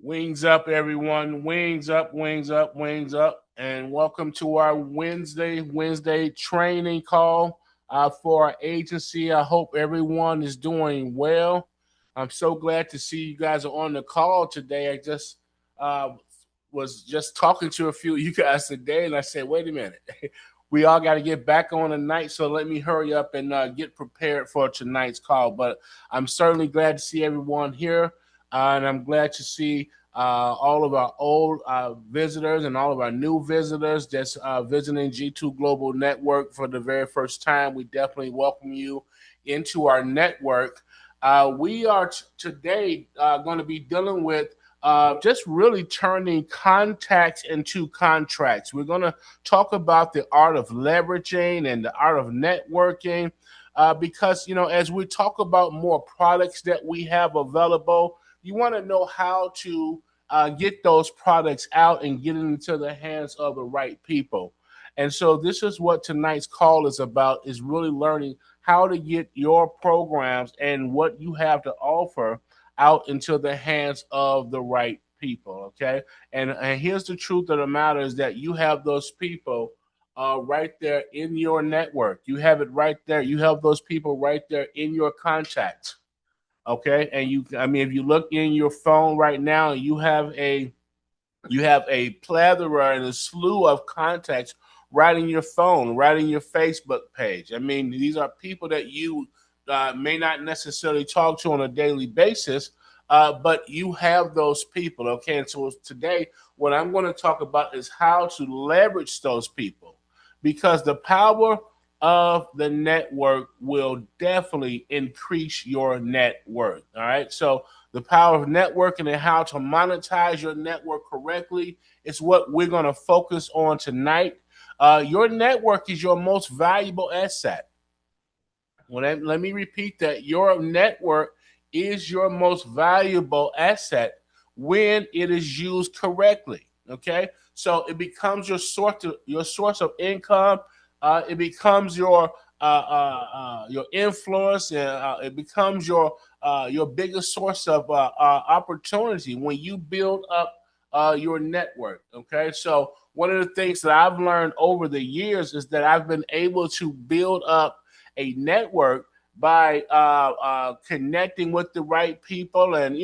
Wings up, everyone. Wings up, wings up, wings up. And welcome to our Wednesday training call for our agency. I hope everyone is doing well. I'm so glad to see you guys are on the call today. I just uh, was just talking to a few of you guys today, and I said, wait a minute. We all got to get back on tonight, so let me hurry up and get prepared for tonight's call. But I'm certainly glad to see everyone here, and I'm glad to see all of our old visitors and all of our new visitors that's visiting G2 Global Network for the very first time. We definitely welcome you into our network. We are today going to be dealing with just really turning contacts into contracts. We're going to talk about the art of leveraging and the art of networking because, as we talk about more products that we have available, you want to know how to get those products out and get into the hands of the right people. And so this is what tonight's call is about, is really learning how to get your programs and what you have to offer out into the hands of the right people. Okay. And here's the truth of the matter is that you have those people right there in your network. You have it right there. You have those people right there in your contacts. Okay. And if you look in your phone right now, you have a plethora and a slew of contacts right in your phone, right in your Facebook page. I mean, these are people that you may not necessarily talk to on a daily basis, but you have those people. Okay, and so today, what I'm going to talk about is how to leverage those people, because the power of the network will definitely increase your net worth. All right, so the power of networking and how to monetize your network correctly is what we're going to focus on tonight. Your network is your most valuable asset. Let me repeat that. Your network is your most valuable asset when it is used correctly. Okay, so it becomes your source of income. It becomes your influence, and it becomes your biggest source of opportunity when you build up your network. Okay, so one of the things that I've learned over the years is that I've been able to build up a network by connecting with the right people. And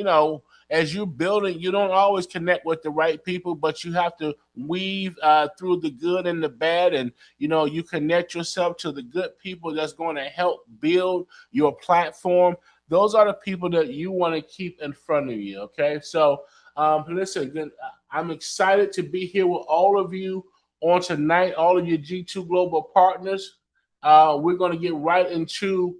as you're building, you don't always connect with the right people, but you have to weave through the good and the bad, and you connect yourself to the good people that's going to help build your platform. Those are the people that you want to keep in front of you. Okay, so listen, I'm excited to be here with all of you on tonight, all of your G2 Global partners. We're going to get right into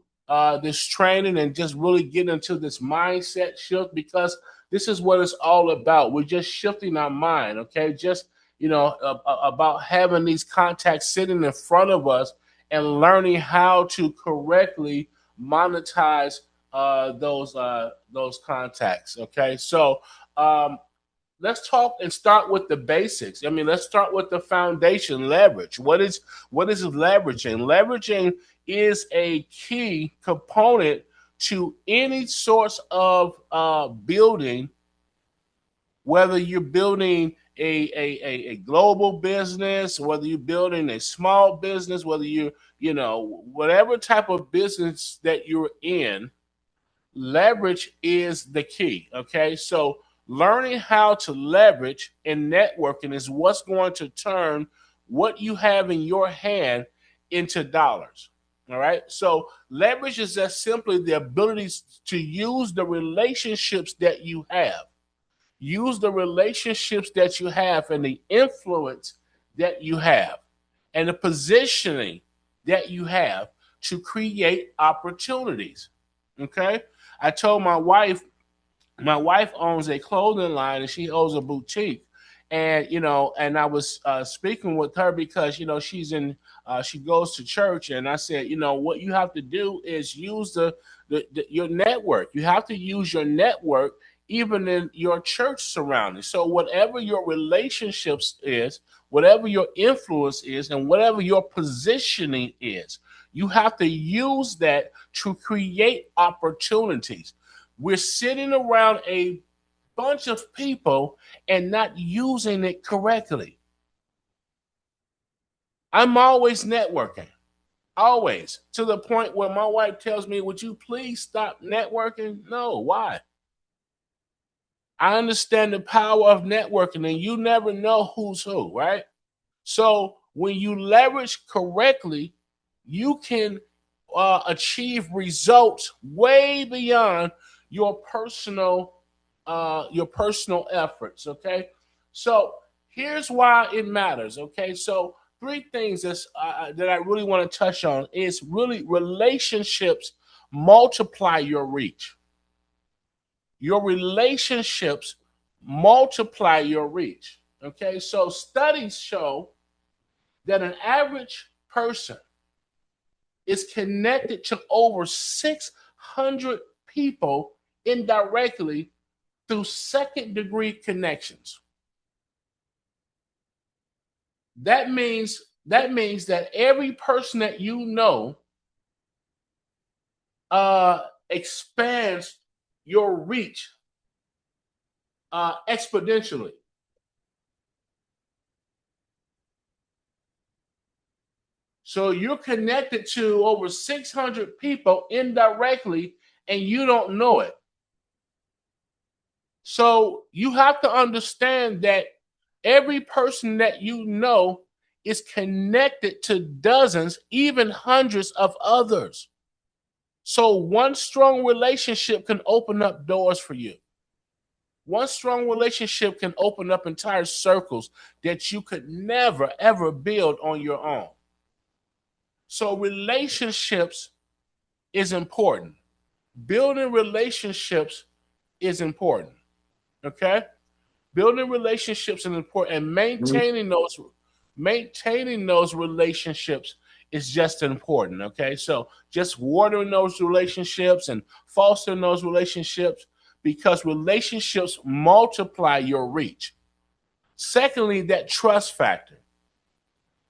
this training and just really get into this mindset shift, because this is what it's all about. We're just shifting our mind, okay? Just, about having these contacts sitting in front of us and learning how to correctly monetize those contacts, okay? So, let's talk and start with the basics. I mean, let's start with the foundation. Leverage. What is leveraging? Leveraging is a key component to any source of building, whether you're building a global business, whether you're building a small business, whether whatever type of business that you're in, leverage is the key. Okay, so learning how to leverage and networking is what's going to turn what you have in your hand into dollars. All right, so leverage is just simply the ability to use the relationships that you have. Use the relationships that you have and the influence that you have and the positioning that you have to create opportunities. Okay, I told my wife owns a clothing line and she owns a boutique. And I was speaking with her because she goes to church, and I said, what you have to do is use your network. You have to use your network even in your church surroundings. So whatever your relationships is, whatever your influence is, and whatever your positioning is, you have to use that to create opportunities. We're sitting around a bunch of people and not using it correctly. I'm always networking, always, to the point where my wife tells me, would you please stop networking? No, why? I understand the power of networking, and you never know who's who, right? So when you leverage correctly, you can achieve results way beyond your personal efforts. Okay, so here's why it matters. Okay, so three things that I really want to touch on is really relationships multiply your reach. Your relationships multiply your reach. Okay, so studies show that an average person is connected to over 600 people indirectly through second degree connections. That means that every person that you know expands your reach exponentially. So you're connected to over 600 people indirectly and you don't know it. So you have to understand that every person that you know is connected to dozens, even hundreds of others. So one strong relationship can open up doors for you. One strong relationship can open up entire circles that you could never, ever build on your own. So relationships is important. Building relationships is important. Okay? Building relationships is important, and maintaining those relationships is just important. Okay, so just watering those relationships and fostering those relationships, because relationships multiply your reach. Secondly, that trust factor.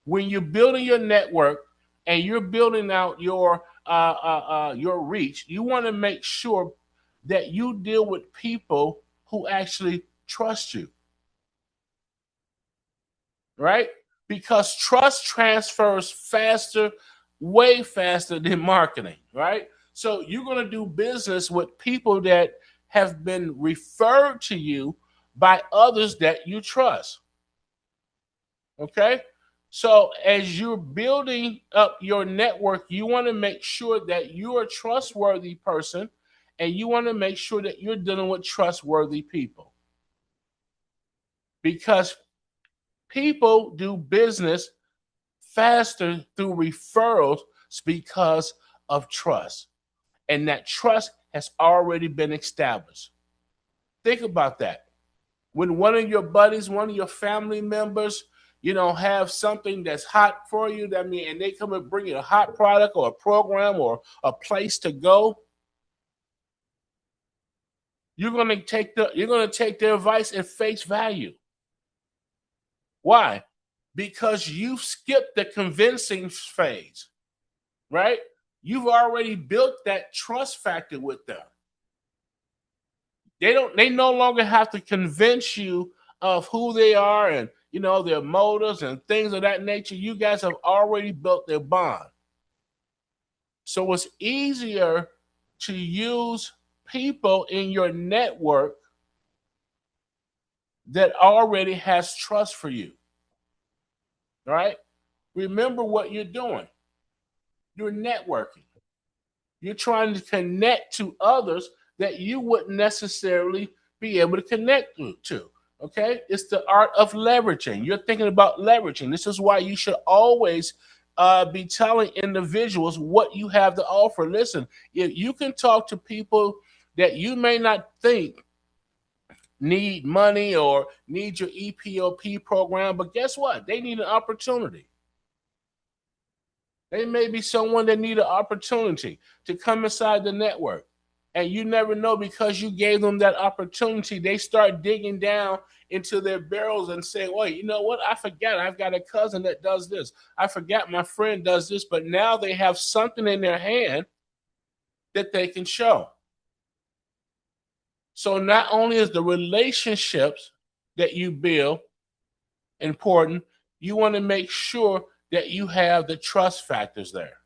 When you're building your network and you're building out your reach, you want to make sure that you deal with people who actually trust you, right? Because trust transfers faster, way faster than marketing, right? So you're going to do business with people that have been referred to you by others that you trust. Okay? So as you're building up your network, you want to make sure that you're a trustworthy person, and you want to make sure that you're dealing with trustworthy people, because people do business faster through referrals because of trust. And that trust has already been established. Think about that. When one of your buddies, one of your family members, have something that's hot for you, and they come and bring you a hot product or a program or a place to go, you're gonna take their advice at face value. Why? Because you've skipped the convincing phase, right? You've already built that trust factor with them. They no longer have to convince you of who they are and their motives and things of that nature. You guys have already built their bond. So it's easier to use people in your network that already has trust for you. Right? Remember what you're doing. You're networking. You're trying to connect to others that you wouldn't necessarily be able to connect to. Okay? It's the art of leveraging. You're thinking about leveraging. This is why you should always be telling individuals what you have to offer. Listen, if you can talk to people that you may not think need money or need your EPOP program, but guess what? They need an opportunity. They may be someone that need an opportunity to come inside the network. And you never know, because you gave them that opportunity, they start digging down into their barrels and say, well, you know what? I forgot. I've got a cousin that does this. I forgot my friend does this. But now they have something in their hand that they can show. So not only is the relationships that you build important, you want to make sure that you have the trust factors there.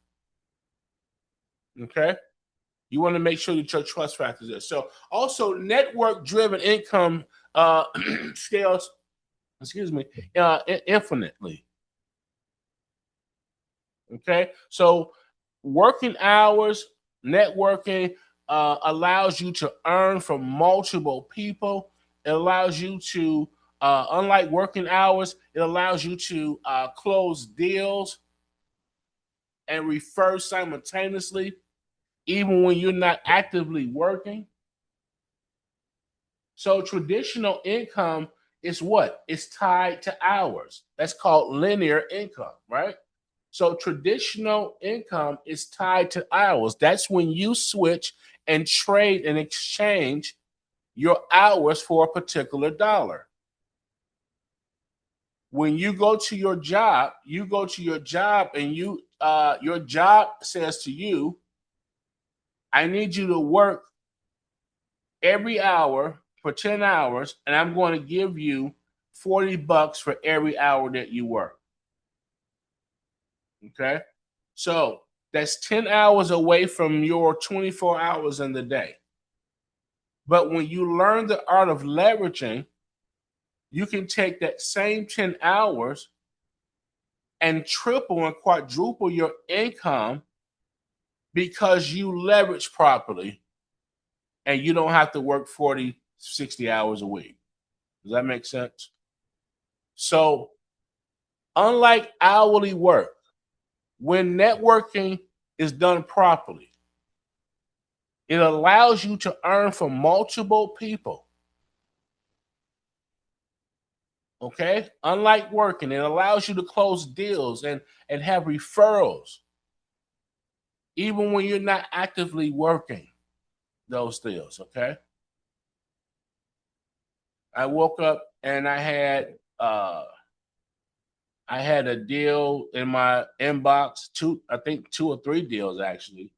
Okay? You want to make sure that your trust factors there. So also network driven income scales, excuse me, infinitely. Okay? So working hours, networking allows you to earn from multiple people. It allows you to, unlike working hours, it allows you to close deals and refer simultaneously, even when you're not actively working. So traditional income is what? It's tied to hours. That's called linear income, right? So traditional income is tied to hours. That's when you switch and trade and exchange your hours for a particular dollar. When you go to your job, and your job says to you, I need you to work every hour for 10 hours, and I'm going to give you $40 for every hour that you work. Okay? So that's 10 hours away from your 24 hours in the day. But when you learn the art of leveraging, you can take that same 10 hours and triple and quadruple your income because you leverage properly and you don't have to work 40, 60 hours a week. Does that make sense? So, unlike hourly work, when networking is done properly, it allows you to earn from multiple people. Okay? Unlike working, it allows you to close deals and have referrals, even when you're not actively working those deals. Okay? I woke up and I had a deal in my inbox, I think two or three deals actually.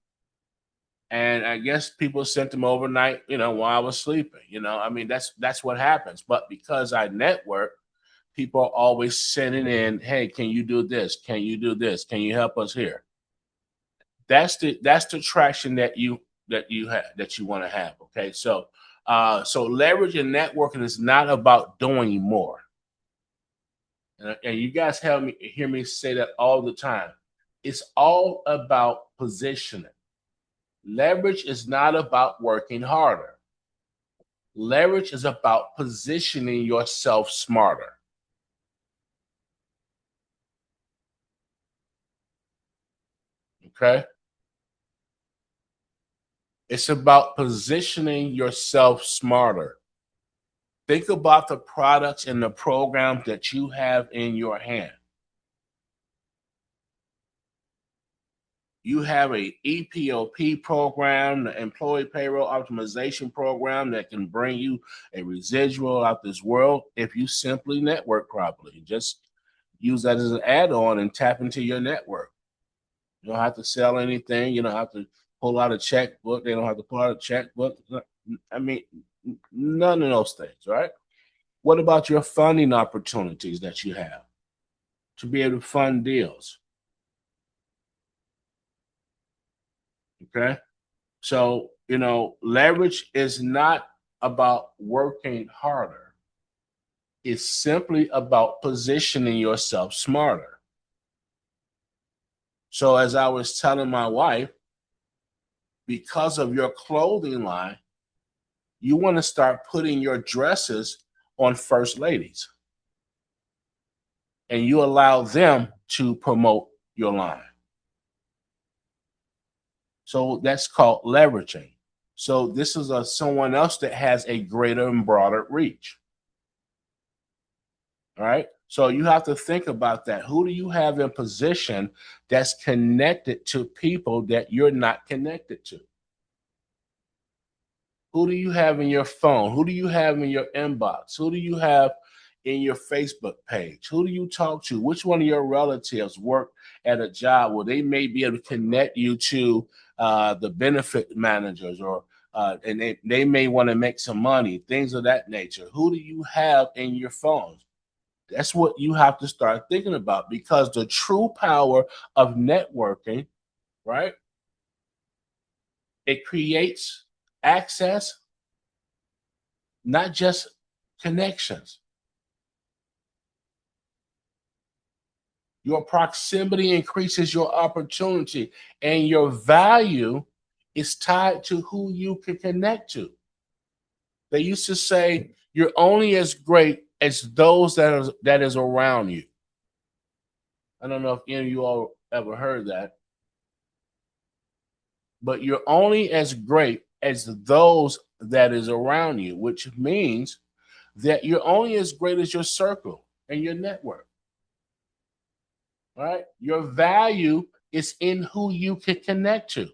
And I guess people sent them overnight, while I was sleeping. I mean, that's what happens. But because I network, people are always sending in, hey, can you do this? Can you do this? Can you help us here? That's the traction that you want to have. Okay. So leverage and networking is not about doing more. And you guys hear me say that all the time. It's all about positioning. Leverage is not about working harder. Leverage is about positioning yourself smarter. Okay? It's about positioning yourself smarter. Think about the products and the programs that you have in your hand. You have a EPOP program, the employee payroll optimization program that can bring you a residual out this world if you simply network properly. Just use that as an add-on and tap into your network. You don't have to sell anything. You don't have to pull out a checkbook. They don't have to pull out a checkbook. I mean, none of those things, right? What about your funding opportunities that you have to be able to fund deals? Okay. So, leverage is not about working harder. It's simply about positioning yourself smarter. So, as I was telling my wife, because of your clothing line, you want to start putting your dresses on first ladies and you allow them to promote your line. So that's called leveraging. So this is someone else that has a greater and broader reach. All right. So you have to think about that. Who do you have in position that's connected to people that you're not connected to? Who do you have in your phone? Who do you have in your inbox? Who do you have in your Facebook page? Who do you talk to? Which one of your relatives work at a job where they may be able to connect you to the benefit managers or and they may want to make some money, things of that nature. Who do you have in your phones? That's what you have to start thinking about, because the true power of networking, right? It creates access, not just connections. Your proximity increases your opportunity, and your value is tied to who you can connect to. They used to say you're only as great as those that is around you. I don't know if any of you all ever heard that, but you're only as great as those that is around you, which means that you're only as great as your circle and your network. Right? Your value is in who you can connect to.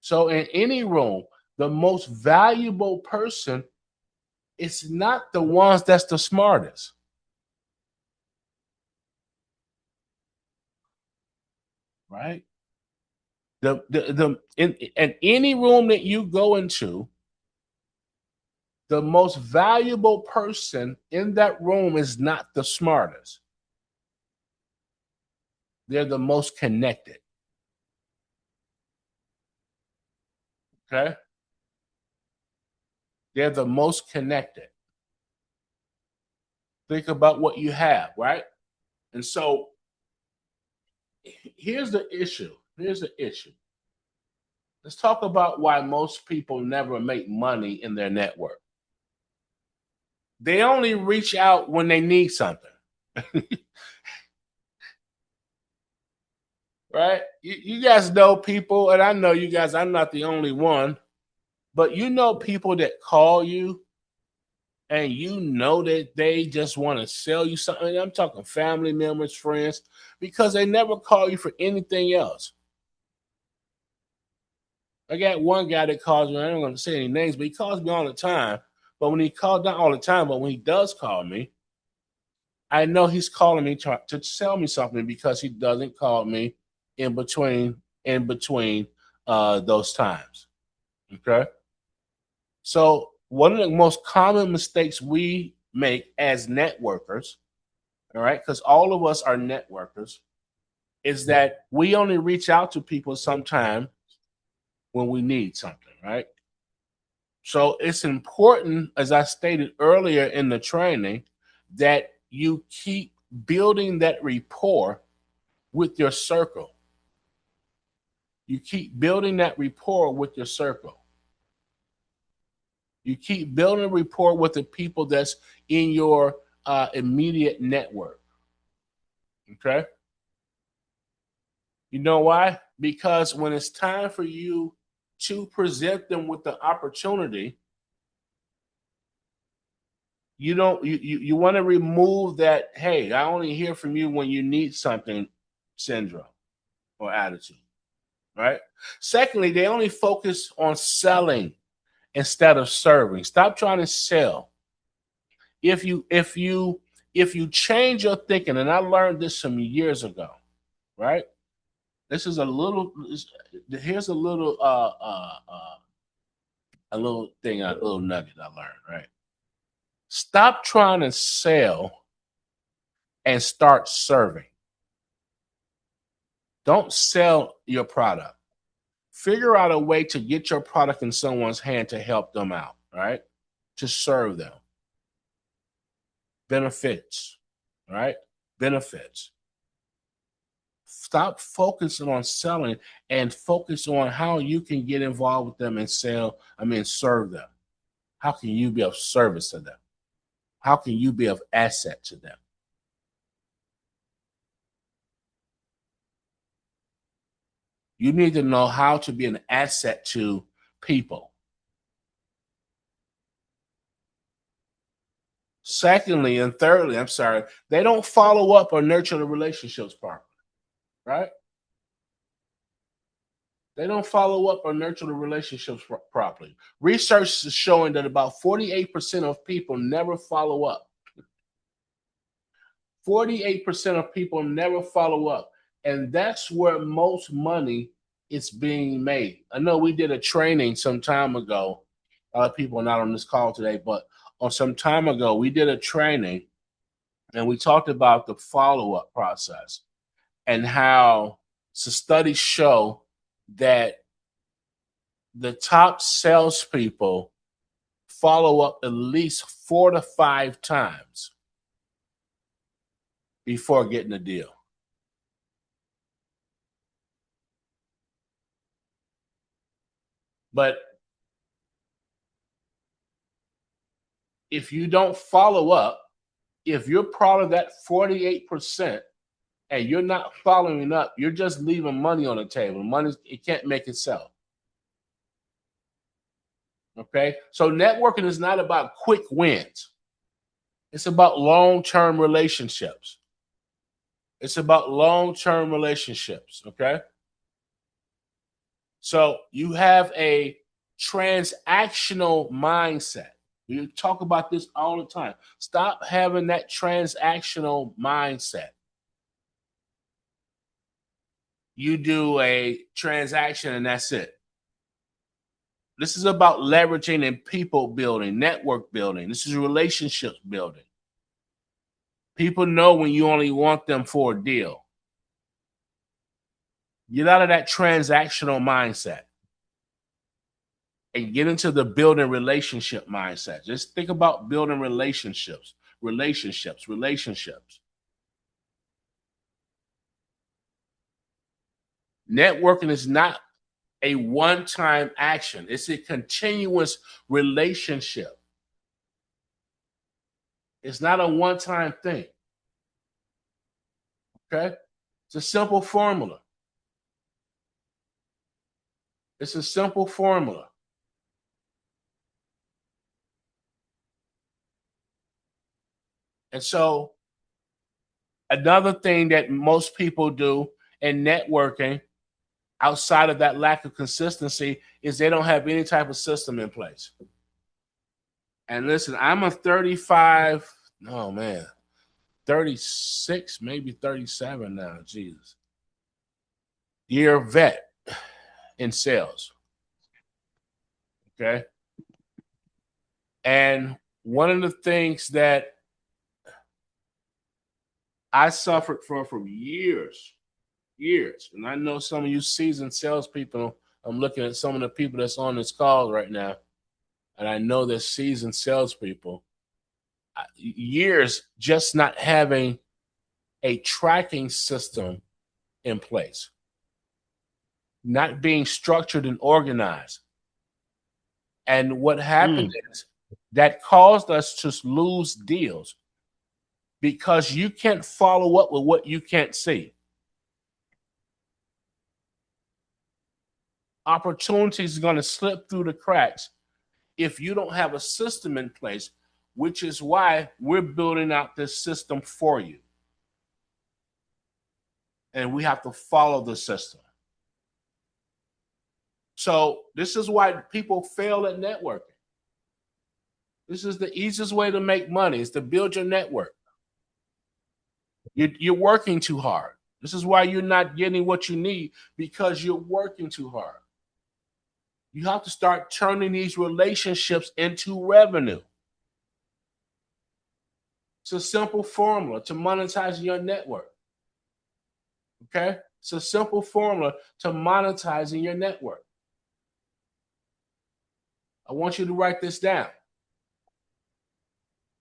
So in any room, the most valuable person is not the ones that's the smartest. Right? In any room that you go into, the most valuable person in that room is not the smartest. They're the most connected. Okay? They're the most connected. Think about what you have, right? And so here's the issue. Here's the issue. Let's talk about why most people never make money in their network. They only reach out when they need something. Right? You guys know people, and I know you guys, I'm not the only one, but you know people that call you and you know that they just want to sell you something. I'm talking family members, friends, because they never call you for anything else. I got one guy that calls me. I don't want to say any names, but he calls me all the time. But when he calls, not all the time, but when he does call me, I know he's calling me to sell me something, because he doesn't call me in between those times. Okay. So one of the most common mistakes we make as networkers, all right, because all of us are networkers, is that we only reach out to people sometime when we need something, right? So it's important, as I stated earlier in the training, that you keep building that rapport with your circle. You keep building that rapport with your circle. You keep building a rapport with the people that's in your immediate network. Okay. You know why? Because when it's time for you to present them with the opportunity, you don't you want to remove that, hey, I only hear from you when you need something syndrome or attitude, right? Secondly, they only focus on selling instead of serving. Stop trying to sell. If you change your thinking, and I learned this some years ago, right? This is a little. Here's a little thing, a little nugget I learned. Right? Stop trying to sell and start serving. Don't sell your product. Figure out a way to get your product in someone's hand to help them out. Right? To serve them. Benefits. Right? Benefits. Stop focusing on selling and focus on how you can get involved with them and serve them. How can you be of service to them? How can you be of asset to them? You need to know how to be an asset to people. Secondly, and thirdly, they don't follow up or nurture the relationships properly, right? They don't follow up or nurture the relationships properly. Research is showing that about 48% of people never follow up. 48% of people never follow up. And that's where most money it's being made. I know we did a training some time ago. A lot of people are not on this call today, but on some time ago, we did a training and we talked about the follow-up process and how studies show that the top salespeople follow up at least 4 to 5 times before getting a deal. But if you don't follow up, if you're part of that 48% and you're not following up, you're just leaving money on the table. Money, it can't make itself. Okay? So networking is not about quick wins. It's about long-term relationships. It's about long-term relationships, okay? So you have a transactional mindset. We talk about this all the time. Stop having that transactional mindset. You do a transaction and that's it. This is about leveraging and people building, network building. This is relationships building. People know when you only want them for a deal. Get out of that transactional mindset and get into the building relationship mindset. Just think about building relationships. Networking is not a one-time action. It's a continuous relationship. It's not a one-time thing. Okay? It's a simple formula. It's a simple formula. And so another thing that most people do in networking outside of that lack of consistency is they don't have any type of system in place. And listen, I'm a 35, oh man, 36, maybe 37 now, Jesus. Year vet in sales. Okay. And one of the things that I suffered from years, and I know some of you seasoned salespeople, I'm looking at some of the people that's on this call right now, and I know they're seasoned salespeople. Years just not having a tracking system in place, not being structured and organized. And what happened is that caused us to lose deals because you can't follow up with what you can't see. Opportunities are going to slip through the cracks if you don't have a system in place, which is why we're building out this system for you. And we have to follow the system. So this is why people fail at networking. This is the easiest way to make money, is to build your network. You're working too hard. This is why you're not getting what you need, because you're working too hard. You have to start turning these relationships into revenue. It's a simple formula to monetize your network. Okay? It's a simple formula to monetizing your network. I want you to write this down.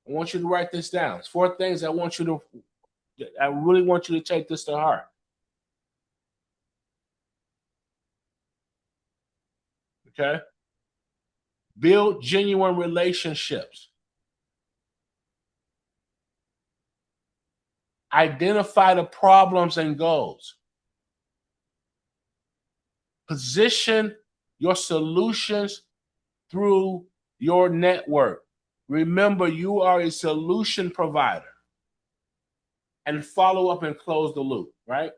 I want you to write this down. It's 4 things I really want you to take this to heart. Okay? Build genuine relationships. Identify the problems and goals. Position your solutions through your network. Remember, you are a solution provider. And follow up and close the loop, right?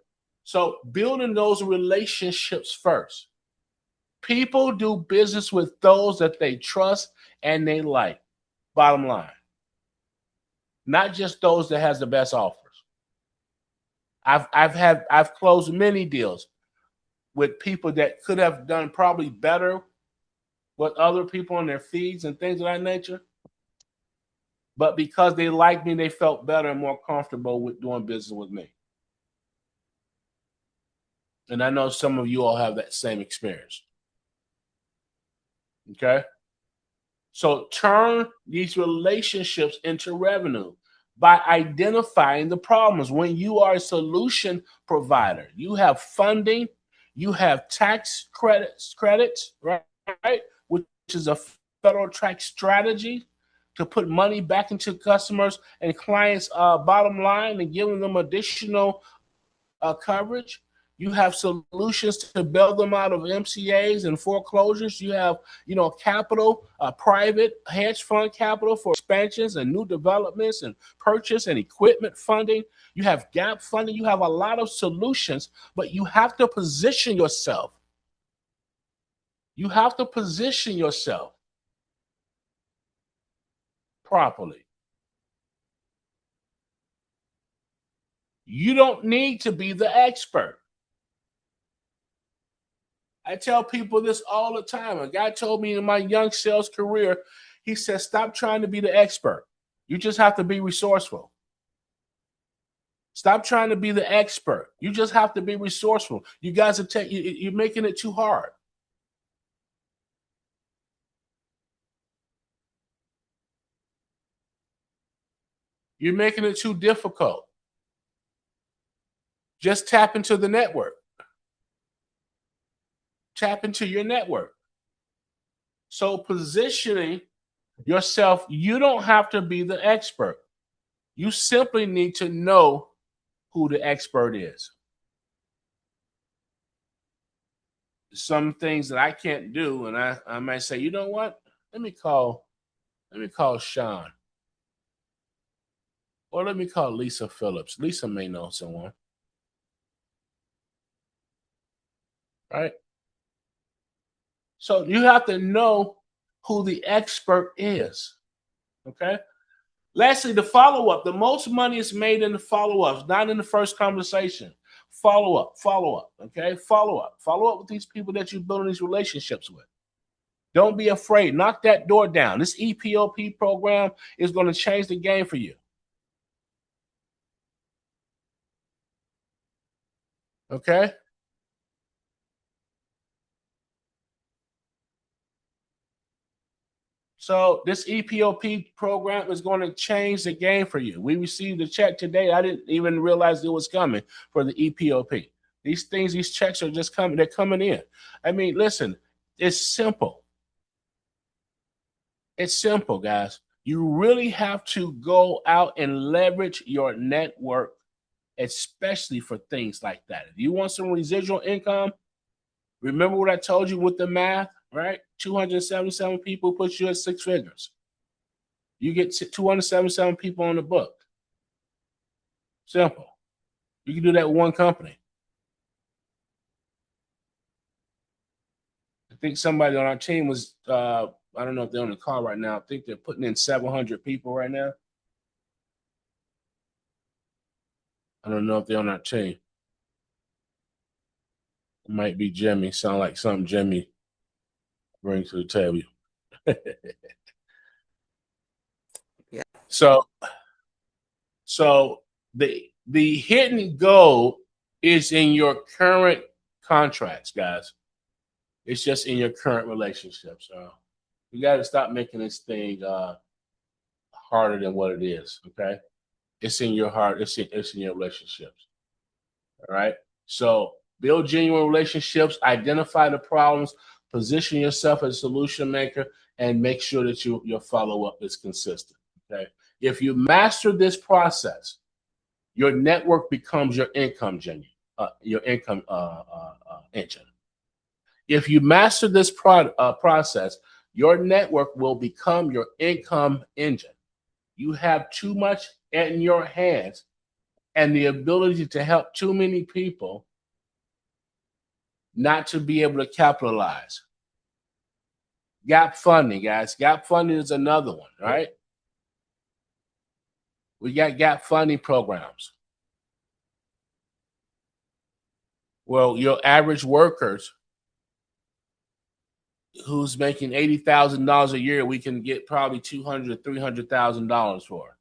So building those relationships first. People do business with those that they trust and they like. Bottom line. Not just those that has the best offers. I've closed many deals with people that could have done probably better with other people on their feeds and things of that nature. But because they liked me, they felt better and more comfortable with doing business with me. And I know some of you all have that same experience. Okay? So turn these relationships into revenue by identifying the problems. When you are a solution provider, you have funding, you have tax credits, right? Which is a federal tax strategy to put money back into customers and clients' bottom line and giving them additional coverage. You have solutions to bail them out of MCAs and foreclosures. You have, capital, private hedge fund capital for expansions and new developments and purchase and equipment funding. You have gap funding. You have a lot of solutions, but you have to position yourself. You have to position yourself properly. You don't need to be the expert. I tell people this all the time. A guy told me in my young sales career, he said, stop trying to be the expert. You just have to be resourceful. Stop trying to be the expert. You just have to be resourceful. You guys you're making it too hard. You're making it too difficult. Just tap into the network. Tap into your network. So positioning yourself, you don't have to be the expert. You simply need to know who the expert is. Some things that I can't do, and I might say, you know what? Let me call Sean. Or let me call Lisa Phillips. Lisa may know someone. Right? So you have to know who the expert is. Okay? Lastly, the follow-up. The most money is made in the follow-ups, not in the first conversation. Follow-up. Okay? Follow-up with these people that you're building these relationships with. Don't be afraid. Knock that door down. This EPOP program is going to change the game for you. Okay? So this EPOP program is going to change the game for you. We received a check today. I didn't even realize it was coming for the EPOP. These checks are just coming. They're coming in. I mean, listen, it's simple. It's simple, guys. You really have to go out and leverage your network, especially for things like that. If you want some residual income, remember what I told you with the math, right? 277 people puts you at six figures. You get 277 people on the book. Simple. You can do that with one company. I think somebody on our team was, I don't know if they're on the call right now. I think they're putting in 700 people right now. I don't know if they're on our team. It might be Jimmy. Sound like something Jimmy brings to the table. Yeah. So the hidden goal is in your current contracts, guys. It's just in your current relationship. So you got to stop making this thing harder than what it is. Okay, it's in your heart. It's in your relationships. All right. So build genuine relationships. Identify the problems. Position yourself as a solution maker, and make sure that your follow up is consistent. Okay. If you master this process, your network becomes your income engine. Engine. If you master this process, your network will become your income engine. You have too much in your hands and the ability to help too many people not to be able to capitalize. Gap funding, guys. Gap funding is another one, right? We got gap funding programs. Well, your average workers who's making $80,000 a year, we can get probably $200,000, $300,000 for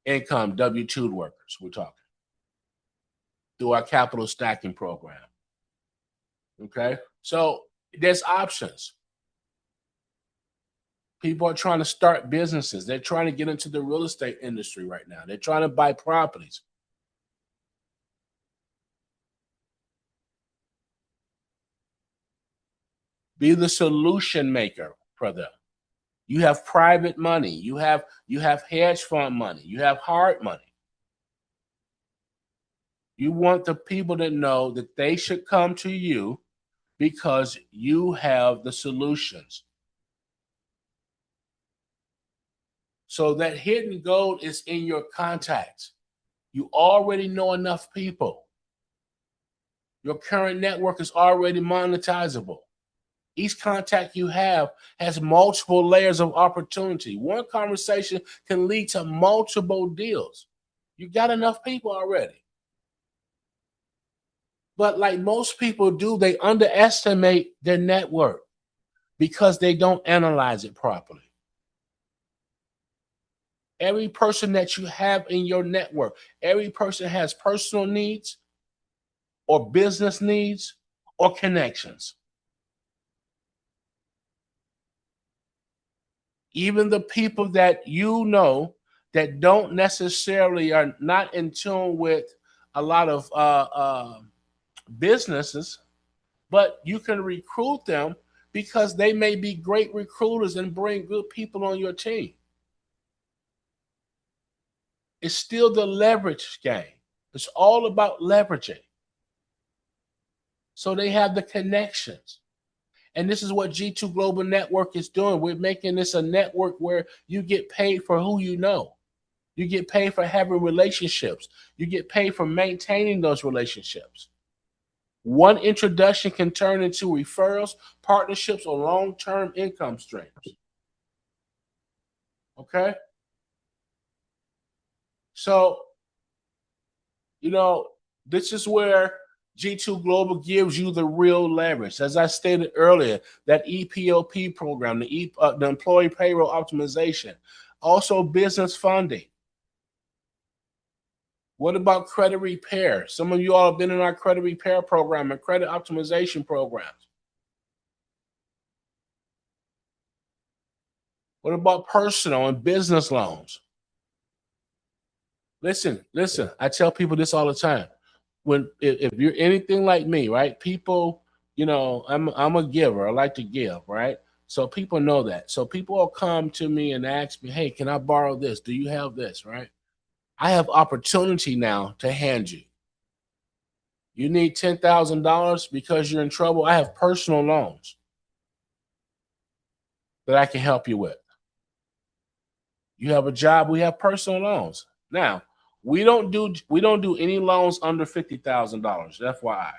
income W-2 workers. We're talking through our capital stacking program. Okay, so there's options. People are trying to start businesses. They're trying to get into the real estate industry right now. They're trying to buy properties. Be the solution maker for them. You have private money. You have hedge fund money. You have hard money. You want the people to know that they should come to you because you have the solutions. So that hidden gold is in your contacts. You already know enough people. Your current network is already monetizable. Each contact you have has multiple layers of opportunity. One conversation can lead to multiple deals. You got enough people already. But like most people do, they underestimate their network because they don't analyze it properly. Every person that you have in your network, every person has personal needs or business needs or connections. Even the people that you know that don't necessarily are not in tune with a lot of businesses, but you can recruit them because they may be great recruiters and bring good people on your team. It's still the leverage game. It's all about leveraging. So they have the connections. And this is what G2 Global Network is doing. We're making this a network where you get paid for who you know. You get paid for having relationships. You get paid for maintaining those relationships. One introduction can turn into referrals, partnerships, or long-term income streams. Okay? So, this is where G2 Global gives you the real leverage. As I stated earlier, that EPOP program, the Employee Payroll Optimization, also business funding. What about credit repair? Some of you all have been in our credit repair program and credit optimization programs. What about personal and business loans? Listen, I tell people this all the time. If you're anything like me, right? People, I'm a giver. I like to give, right? So people know that. So people will come to me and ask me, "Hey, can I borrow this? Do you have this?" Right? I have opportunity now to hand you. You need $10,000 because you're in trouble. I have personal loans that I can help you with. You have a job, we have personal loans. Now, we don't do any loans under $50,000, FYI.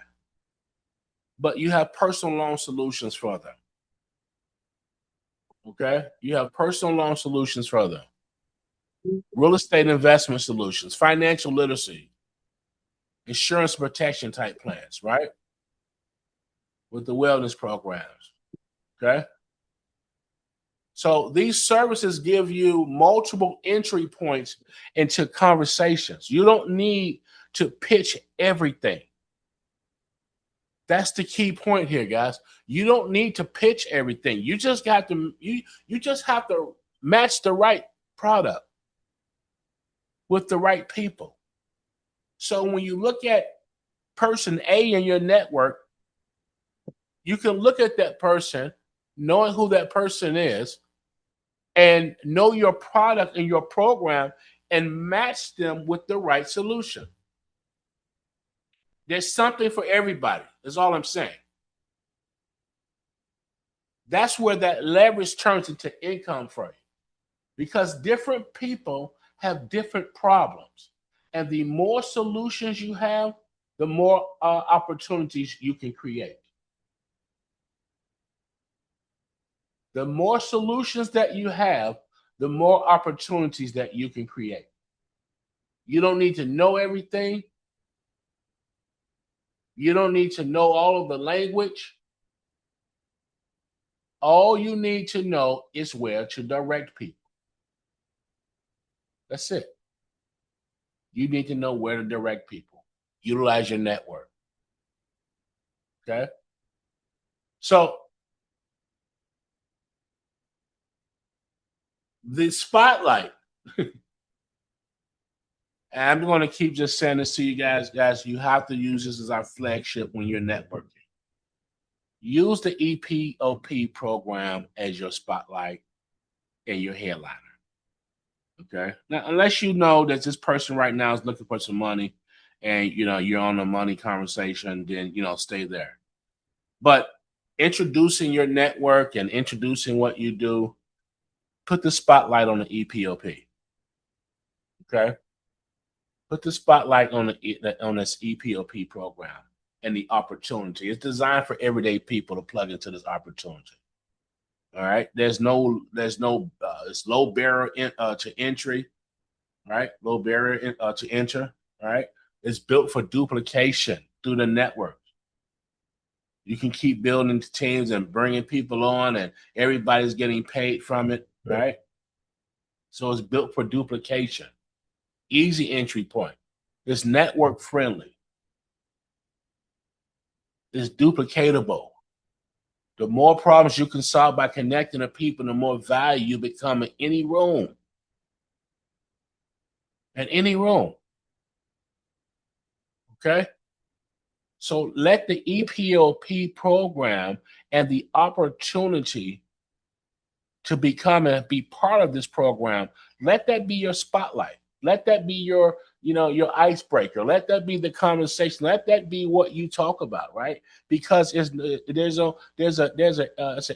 But you have personal loan solutions for them. Okay? You have personal loan solutions for them. Real estate investment solutions, financial literacy, insurance protection type plans, right? With the wellness programs. Okay? So these services give you multiple entry points into conversations. You don't need to pitch everything. That's the key point here, guys. You don't need to pitch everything. You just got to you just have to match the right product with the right people. So when you look at person A in your network, you can look at that person, knowing who that person is, and know your product and your program and match them with the right solution. There's something for everybody. That's all I'm saying. That's where that leverage turns into income for you because different people have different problems. And the more solutions you have, the more opportunities you can create. The more solutions that you have, the more opportunities that you can create. You don't need to know everything. You don't need to know all of the language. All you need to know is where to direct people. That's it. You need to know where to direct people. Utilize your network. Okay. So the spotlight, and I'm going to keep just saying this to you guys. Guys, you have to use this as our flagship when you're networking. Use the EPOP program as your spotlight and your headliner. Okay. Now, unless you know that this person right now is looking for some money and you're on a money conversation, then stay there. But introducing your network and introducing what you do, put the spotlight on the EPOP. Okay. Put the spotlight on this EPOP program and the opportunity. It's designed for everyday people to plug into this opportunity. All right. It's low barrier to entry. Right. Low barrier to enter. All right. It's built for duplication through the network. You can keep building teams and bringing people on, and everybody's getting paid from it. Right. So it's built for duplication. Easy entry point. It's network friendly. It's duplicatable. The more problems you can solve by connecting to people, the more value you become in any room. In any room. Okay? So let the EPOP program and the opportunity to become and be part of this program, let that be your spotlight. Let that be your icebreaker. Let that be the conversation. Let that be what you talk about, right? Because it's an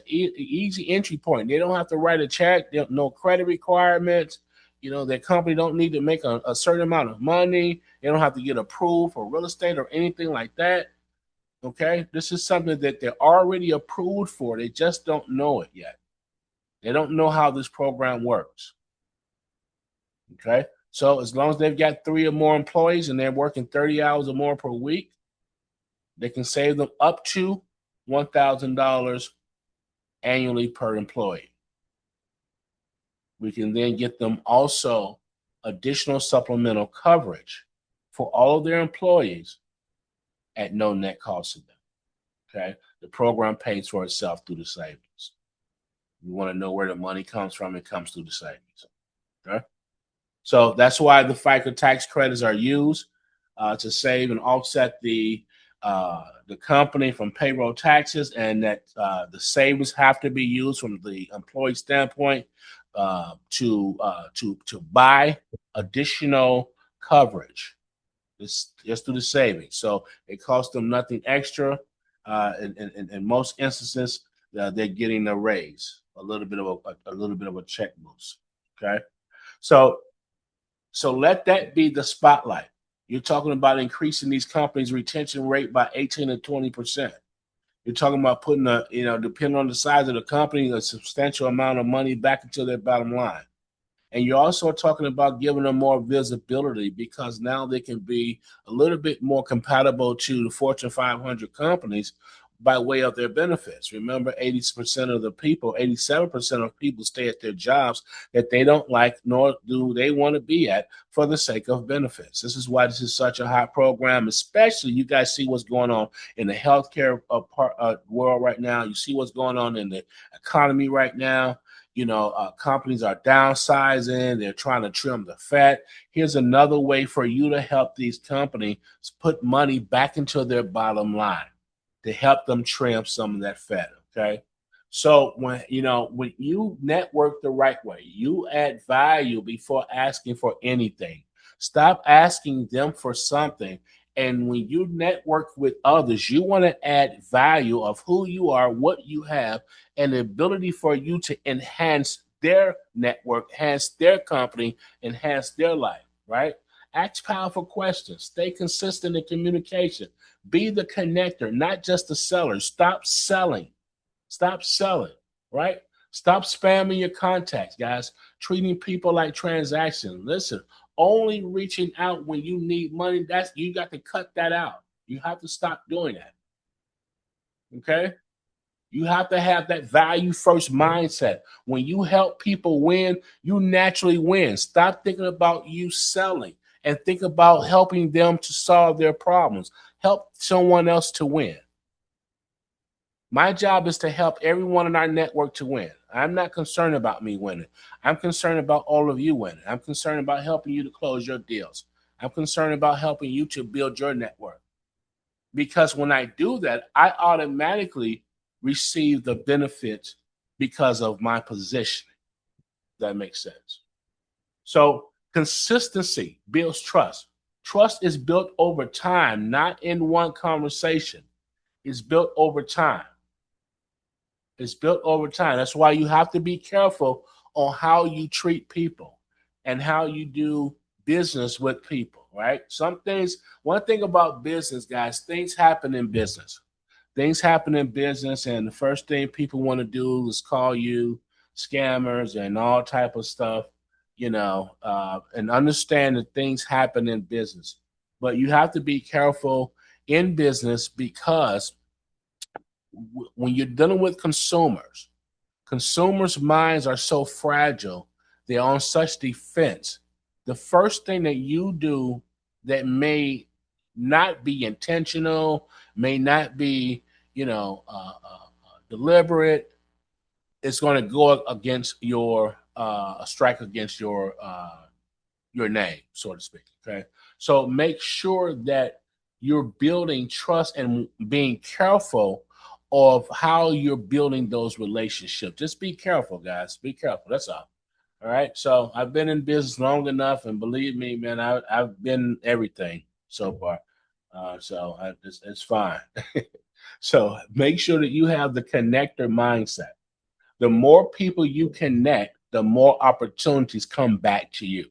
easy entry point. They don't have to write a check. No credit requirements. Their company don't need to make a certain amount of money. They don't have to get approved for real estate or anything like that. Okay, this is something that they're already approved for. They just don't know it yet. They don't know how this program works. Okay. So as long as they've got 3 or more employees and they're working 30 hours or more per week, they can save them up to $1,000 annually per employee. We can then get them also additional supplemental coverage for all of their employees at no net cost to them. Okay. The program pays for itself through the savings. You want to know where the money comes from, it comes through the savings. Okay. So that's why the FICA tax credits are used to save and offset the company from payroll taxes, and that the savings have to be used from the employee standpoint to buy additional coverage. Just through the savings, so it costs them nothing extra. In most instances, they're getting a raise, a little bit of a check boost. Okay, so let that be the spotlight. You're talking about increasing these companies' retention rate by 18 to 20%. You're talking about putting depending on the size of the company, a substantial amount of money back into their bottom line. And you're also talking about giving them more visibility, because now they can be a little bit more compatible to the Fortune 500 companies by way of their benefits. Remember, 80% of the people, 87% of people stay at their jobs that they don't like, nor do they want to be at, for the sake of benefits. This is why this is such a hot program, especially you guys see what's going on in the healthcare world right now. You see what's going on in the economy right now. Companies are downsizing. They're trying to trim the fat. Here's another way for you to help these companies put money back into their bottom line to help them trim some of that fat. Okay. So when you network the right way, you add value before asking for anything. Stop asking them for something. And when you network with others, you want to add value of who you are, what you have, and the ability for you to enhance their network, enhance their company, enhance their life, right? Ask powerful questions. Stay consistent in communication. Be the connector, not just the seller. Stop selling. Stop selling, right? Stop spamming your contacts, guys. Treating people like transactions. Listen, only reaching out when you need money, you got to cut that out. You have to stop doing that. Okay? You have to have that value first mindset. When you help people win, you naturally win. Stop thinking about you selling and think about helping them to solve their problems. Help someone else to win. My job is to help everyone in our network to win. I'm not concerned about me winning. I'm concerned about all of you winning. I'm concerned about helping you to close your deals. I'm concerned about helping you to build your network. Because when I do that, I automatically receive the benefits because of my position. That makes sense. So consistency builds trust. Trust is built over time, not in one conversation. It's built over time. It's built over time. That's why you have to be careful on how you treat people and how you do business with people, right? Some things, one thing about business, guys, things happen in business. Things happen in business, and the first thing people want to do is call you scammers and all type of stuff, and understand that things happen in business. But you have to be careful in business because when you're dealing with consumers' minds are so fragile, they're on such defense. The first thing that you do that may not be intentional, may not be, deliberate, is going to go against your strike against your name, so to speak. Okay, so make sure that you're building trust and being careful of how you're building those relationships. Just be careful, guys. Be careful. That's all. All right. So I've been in business long enough, and believe me, man, I've been everything so far. It's fine. So make sure that you have the connector mindset. The more people you connect, the more opportunities come back to you.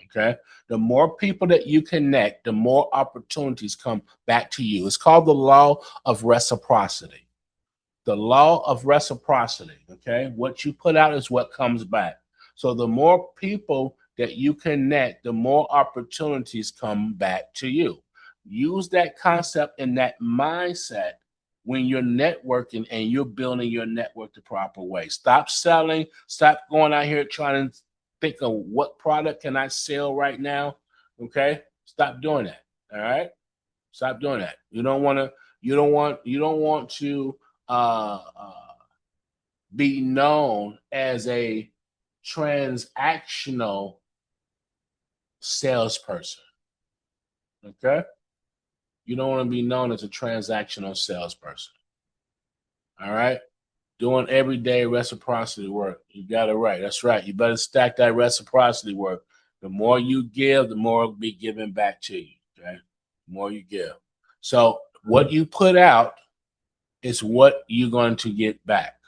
Okay. The more people that you connect, the more opportunities come back to you. It's called the law of reciprocity. The law of reciprocity. Okay. What you put out is what comes back. So the more people that you connect, the more opportunities come back to you. Use that concept and that mindset when you're networking and you're building your network the proper way. Stop selling. Stop going out here trying to think of what product can I sell right now. Okay, stop doing that. All right, stop doing that. You don't want to. You don't want to be known as a transactional salesperson. Okay, you don't want to be known as a transactional salesperson. All right. Doing everyday reciprocity work. You got it right. That's right. You better stack that reciprocity work. The more you give, the more will be given back to you. Okay. The more you give. So what you put out is what you're going to get back.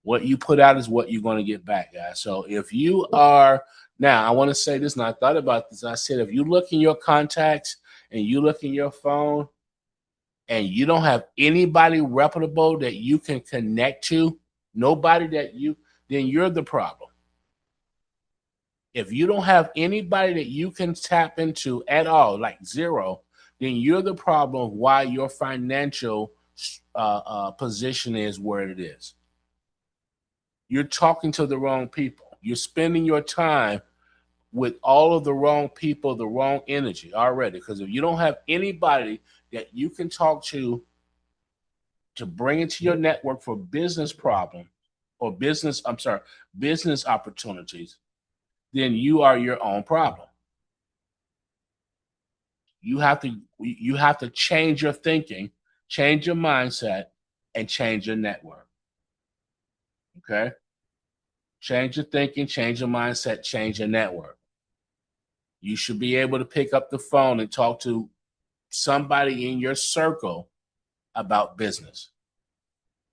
What you put out is what you're going to get back, guys. So if you are now, I want to say this, and I thought about this. I said, if you look in your contacts and you look in your phone, and you don't have anybody reputable that you can connect to, nobody that then you're the problem. If you don't have anybody that you can tap into at all, like zero, then you're the problem of why your financial position is where it is. You're talking to the wrong people. You're spending your time with all of the wrong people, the wrong energy already. Because if you don't have anybody that you can talk to bring into your network for business problem or business opportunities, then you are your own problem. You have to change your thinking, change your mindset, and change your network. Okay? Change your thinking, change your mindset, change your network. You should be able to pick up the phone and talk to somebody in your circle about business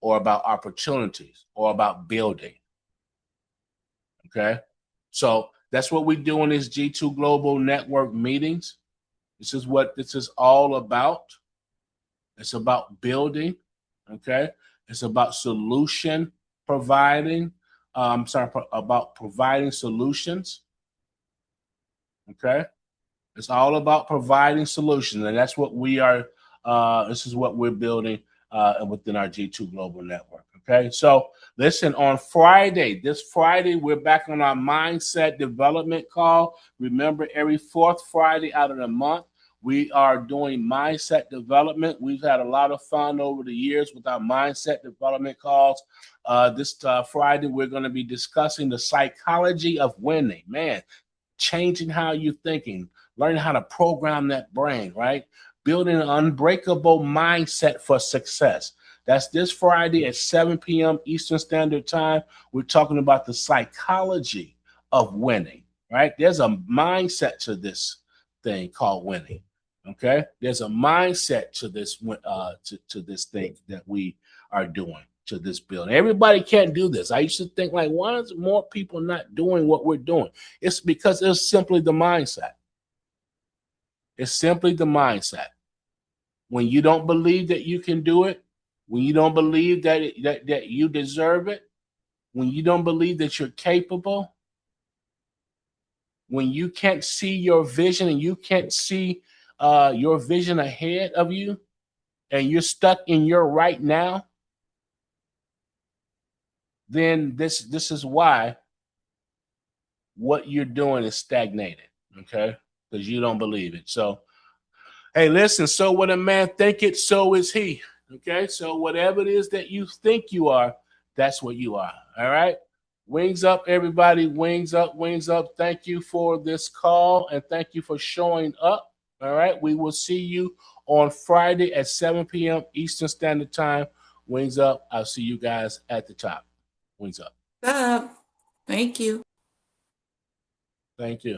or about opportunities or about building. Okay. So that's what we do in these G2 Global Network meetings. This is what this is all about. It's about building. Okay. It's about solution providing. About providing solutions. Okay. It's all about providing solutions, and that's what we are. This is what we're building within our G2 Global Network. Okay, so listen, on Friday, this Friday, we're back on our mindset development call. Remember, every fourth Friday out of the month, we are doing mindset development. We've had a lot of fun over the years with our mindset development calls. This Friday, we're going to be discussing the psychology of winning. Man, changing how you're thinking, learning how to program that brain, right? Building an unbreakable mindset for success. That's this Friday at 7 p.m. Eastern Standard Time. We're talking about the psychology of winning, right? There's a mindset to this thing called winning. Okay, there's a mindset to this to this thing that we are doing to this building. Everybody can't do this. I used to think like, why is more people not doing what we're doing? It's because it's simply the mindset. It's simply the mindset. When you don't believe that you can do it, when you don't believe that you deserve it, when you don't believe that you're capable, when you can't see your vision and you can't see your vision ahead of you, and you're stuck in your right now, then this is why what you're doing is stagnated. Okay, because you don't believe it. So hey, listen, so what a man thinketh, so is he. Okay, so whatever it is that you think you are, that's what you are. All right. Wings up, everybody. Wings up, wings up. Thank you for this call and thank you for showing up. All right. We will see you on Friday at 7 p.m. Eastern Standard Time. Wings up. I'll see you guys at the top. Wings up. Thank you. Thank you.